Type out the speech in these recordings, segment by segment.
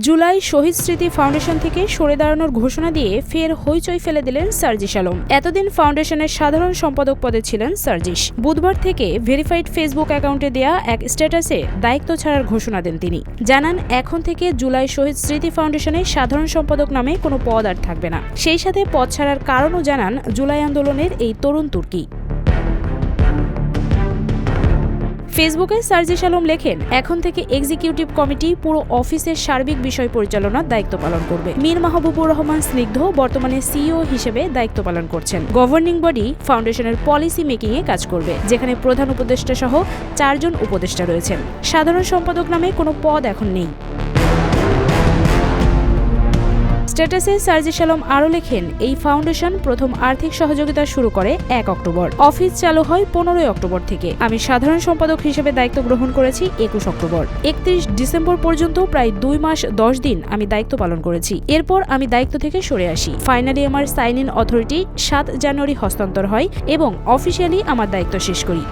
জুলাই শহীদ স্মৃতি ফাউন্ডেশন থেকে সরে দাঁড়ানোর ঘোষণা দিয়ে ফের হইচই ফেলে দিলেন সার্জিস আলম। এতদিন ফাউন্ডেশনের সাধারণ সম্পাদক পদে ছিলেন সার্জিস। বুধবার থেকে ভেরিফাইড ফেসবুক অ্যাকাউন্টে দেয়া এক স্ট্যাটাসে দায়িত্ব ছাড়ার ঘোষণা দেন তিনি। জানান, এখন থেকে জুলাই শহীদ স্মৃতি ফাউন্ডেশনের সাধারণ সম্পাদক নামে কোনো পদ আর থাকবে না। সেই সাথে পদ ছাড়ার কারণও জানান জুলাই আন্দোলনের এই তরুণ তুর্কি। ফেসবুকে সার্জিস আলম লেখেন, এখন থেকে এক্সিকিউটিভ কমিটি পুরো অফিসের সার্বিক বিষয় পরিচালনার দায়িত্ব পালন করবে। মীর মাহবুবুর রহমান স্নিগ্ধ বর্তমানে সিইও হিসেবে দায়িত্ব পালন করছেন। গভর্নিং বডি ফাউন্ডেশনের পলিসি মেকিংয়ে কাজ করবে, যেখানে প্রধান উপদেষ্টা সহ 4 জন উপদেষ্টা রয়েছেন। সাধারণ সম্পাদক নামে কোনো পদ এখন নেই। স্ট্যাটাসে সার্জিস আলম আরও লেখেন, এই ফাউন্ডেশন প্রথম আর্থিক সহযোগিতা শুরু করে 1 অক্টোবর। অফিস চালু হয় 15 অক্টোবর থেকে। আমি সাধারণ সম্পাদক হিসেবে দায়িত্ব গ্রহণ করেছি 21 অক্টোবর। 31 ডিসেম্বর পর্যন্ত প্রায় 2 মাস 10 দিন আমি দায়িত্ব পালন করেছি। এরপর আমি দায়িত্ব থেকে সরে আসি। ফাইনালি আমার সাইন ইন অথরিটি 7 জানুয়ারি হস্তান্তর হয় এবং অফিসিয়ালি আমার দায়িত্ব শেষ করি।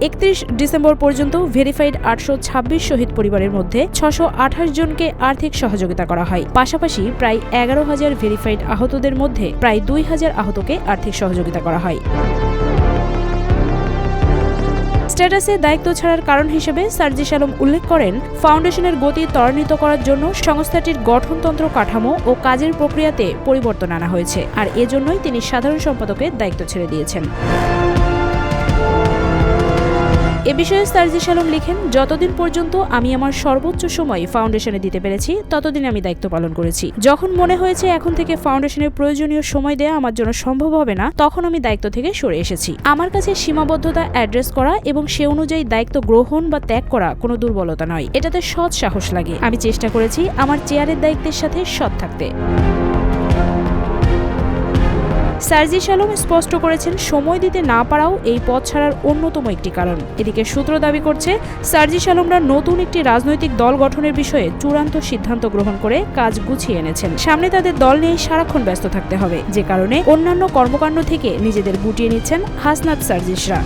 31 ডিসেম্বর পর্যন্ত ভেরিফাইড 826 শহীদ পরিবারের মধ্যে 628 জনকে আর্থিক সহযোগিতা করা হয়। পাশাপাশি প্রায় 11,000 ভেরিফাইড আহতদের মধ্যে প্রায় 2,000 আহতকে আর্থিক সহযোগিতা করা হয়। স্ট্যাটাসে দায়িত্ব ছাড়ার কারণ হিসেবে সার্জিস আলম উল্লেখ করেন, ফাউন্ডেশনের গতি ত্বরান্বিত করার জন্য সংস্থাটির গঠনতন্ত্র কাঠামো ও কাজের প্রক্রিয়াতে পরিবর্তন আনা হয়েছে, আর এজন্যই তিনি সাধারণ সম্পাদকের দায়িত্ব ছেড়ে দিয়েছেন। এ বিষয়ে সার্জিস আলম লিখেন, যতদিন পর্যন্ত আমি আমার সর্বোচ্চ সময় ফাউন্ডেশনে দিতে পেরেছি ততদিন আমি দায়িত্ব পালন করেছি। যখন মনে হয়েছে এখন থেকে ফাউন্ডেশনের প্রয়োজনীয় সময় দেয়া আমার জন্য সম্ভব হবে না, তখন আমি দায়িত্ব থেকে সরে এসেছি। আমার কাছে সীমাবদ্ধতা অ্যাড্রেস করা এবং সে অনুযায়ী দায়িত্ব গ্রহণ বা ত্যাগ করা কোনো দুর্বলতা নয়, এটাতে সৎ সাহস লাগে। আমি চেষ্টা করেছি আমার চেয়ারের দায়িত্বের সাথে সৎ থাকতে। সার্জিস আলম স্পষ্ট করেছেন, সময় দিতে না পারাও এই পদ ছাড়ার অন্যতম একটি কারণ। এদিকে সূত্র দাবি করছে, সার্জিস আলমরা নতুন একটি রাজনৈতিক দল গঠনের বিষয়ে চূড়ান্ত সিদ্ধান্ত গ্রহণ করে কাজ গুছিয়ে এনেছেন। সামনে তাদের দল নিয়ে সারাক্ষণ ব্যস্ত থাকতে হবে, যে কারণে অন্যান্য কর্মকাণ্ড থেকে নিজেদের গুটিয়ে নিচ্ছেন হাসনাত সার্জিসরা।